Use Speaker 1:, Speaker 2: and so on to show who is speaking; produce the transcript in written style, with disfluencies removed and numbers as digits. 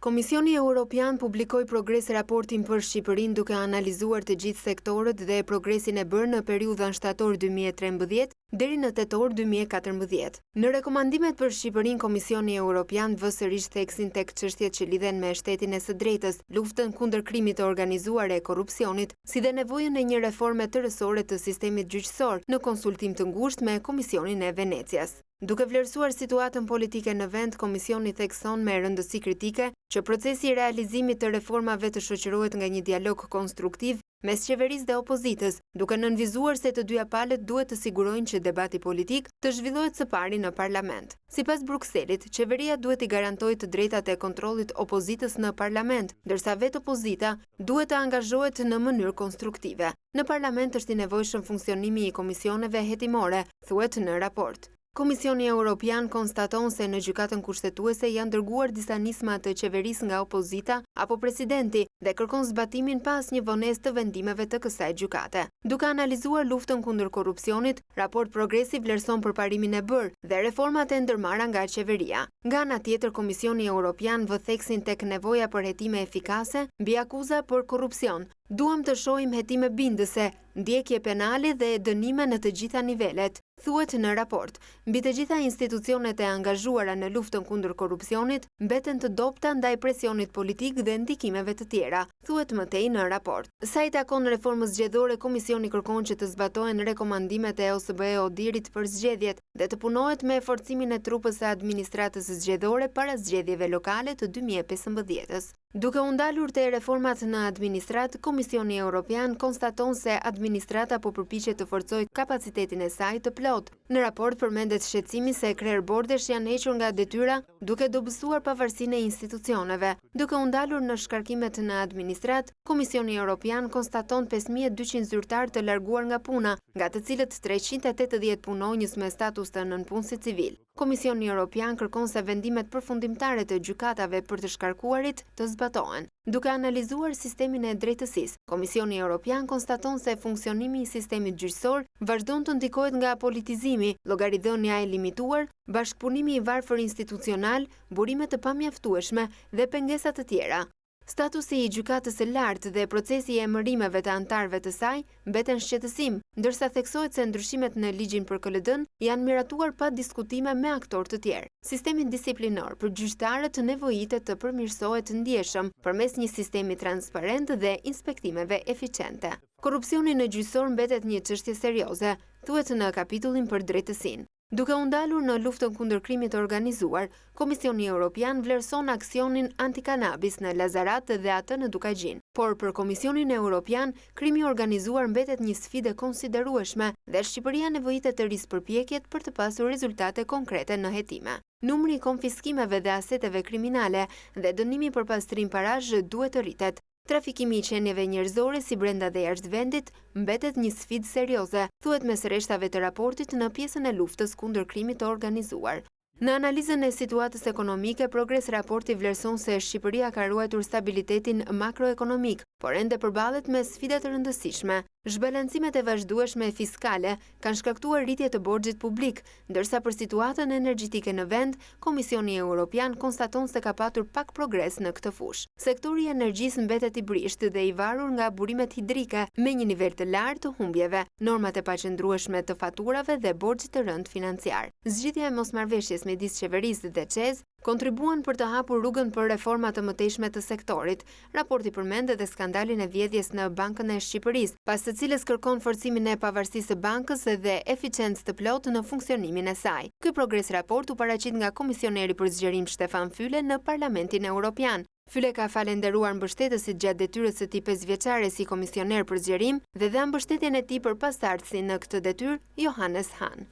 Speaker 1: Komisioni Evropian publikoi progres raportin për Shqipërinë duke analizuar të gjithë sektorët dhe progresin e bërë në periudhën shtator 2013 deri në tetor 2014. Në rekomandimet për Shqipërinë, Komisioni Evropian vë sërish theksin tek çështjet që lidhen me shtetin e së drejtës, luftën kundër krimit të organizuar e korrupsionit, si dhe nevojën e një reforme tërësore të sistemit gjyqësor në konsultim të ngushtë me Komisionin e Venecias. Duke vlerësuar situatën politike në vend, Komisioni thekson me rëndësi kritike që procesi i realizimit të reformave të shoqërohet nga një dialog konstruktiv mes qeverisë dhe opozitës, duke nënvizuar se të dyja palët duhet të sigurojnë që debati politik të zhvillohet së pari në parlament. Sipas Brukselit, qeveria duhet i garantojë të drejtat e kontrollit opozitës në parlament, ndërsa vetë opozita duhet të angazhohet në mënyrë konstruktive. Në parlament është i nevojshëm funksionimi i komisioneve hetimore, thuhet në raport. Komisioni Evropian konstaton se në gjykatën kushtetuese janë dërguar disa nisma të qeverisë nga opozita apo presidenti dhe kërkon zbatimin pa asnjë vonesë të vendimeve të kësaj gjykate. Duke analizuar luftën kundër korrupsionit, raport progresi vlerëson përparimin e bërë dhe reformat e ndërmarra nga qeveria. Nga ana tjetër, Komisioni Evropian vë theksin tek nevoja për hetime efikase mbi akuza për korrupsion. Duam të shohim hetime bindëse, ndjekje penale dhe dënime në të gjitha nivelet, thuhet në raport. Mbi të gjitha institucionet e angazhuara në luftën kundër korrupsionit mbeten të dobta ndaj presionit politik dhe ndikimeve të tjera, thuhet mëtej në raport. Sa i takon reformës zgjedhore, Komisioni kërkon që të zbatohen rekomandimet e OSBE-ODIR-it për zgjedhjet dhe të punohet me forcimin e trupës së administratës zgjedhore para zgjedhjeve lokale të 2015-s. Duke u ndalur te reformat në administrat, Komisioni Evropian konstaton se administrata po përpiqet të forcojë kapacitetin e saj të plot. Në raport përmendet shqetësimi se krerë bordesh janë hequr nga detyra duke dobësuar pavarësinë e institucioneve. Duke u ndalur në shkarkimet në administrat, Komisioni Evropian konstaton 5200 zyrtar të larguar nga puna, nga të cilët 380 punonjës me status të nënpunësit civil. Komisioni Evropian kërkon se vendimet përfundimtare të gjykatave për të shkarkuarit të zbatohen. Duke analizuar sistemin e drejtësisë, Komisioni Evropian konstaton se funksionimi i sistemit gjyqësor vazhdon të ndikohet nga politizimi, llogaridhënia e limituar, bashkëpunimi i varfër institucional, burime të pamjaftueshme dhe pengesa të tjera. Statusi i gjykatës së lartë dhe procesi i emërimeve të anëtarëve të saj mbeten shqetësim, ndërsa theksohet se ndryshimet në ligjin për KLD-n janë miratuar pa diskutime me aktorë të tjerë. Sistemi disiplinor për gjyqtarët nevojitet të përmirësohet ndjeshëm përmes një sistemi transparent dhe inspektimeve eficiente. Korrupsioni në gjyqësor mbetet një çështje serioze, thuhet në kapitullin për drejtësinë. Duke u ndalur në luftën kundër krimit të organizuar, Komisioni Evropian vlerëson aksionin antikanabis në Lazarat dhe atë në Dukaqin. Por për Komisionin Evropian, krimi organizuar mbetet një sfidë e konsiderueshme dhe Shqipëria nevojitet të rrisë përpjekjet për të pasur rezultate konkrete në hetime. Numri i konfiskimeve dhe aseteve kriminale dhe dënimi për pastrim parash duhet të rritet. Trafikimi i qenieve njerëzore si brenda dhe jashtë vendit mbetet një sfidë serioze, thuhet mes rreshtave të raportit në pjesën e luftës kundër krimit të organizuar. Në analizën e situatës ekonomike, progres raporti vlerëson se Shqipëria ka ruajtur stabilitetin makroekonomik, por ende përballet me sfida të rëndësishme. Zhbalancimet e vazhdueshme fiskale kanë shkaktuar rritje të borxhit publik, ndërsa për situatën energjetike në vend, Komisioni Evropian konstaton se ka patur pak progres në këtë fushë. Sektori i energjisë mbetet i brisht dhe i varur nga burimet hidrike me një nivel të lartë të humbjeve, normat e paqëndrueshme të faturave dhe borxhit të rënd financiar. Zgjidhja e mosmarrveshjes midis qeverisë dhe ÇEZ kontribuan për të hapur rrugën për reforma të mëtejshme të sektorit. Raporti përmend edhe skandalin e vjedhjes në Bankën e Shqipërisë, pas së cilës kërkon forcimin e pavarësisë së bankës dhe eficiencë të plotë në funksionimin e saj. Ky progres raport u paraqit nga komisioneri për zgjerim Stefan Füle në Parlamentin Evropian. Füle ka falenderuar mbështetësit gjatë detyrës së tij 5 vjeçare si komisioner për zgjerim dhe dha mbështetjen e tij për pasardhësin në këtë detyrë Johannes Hahn.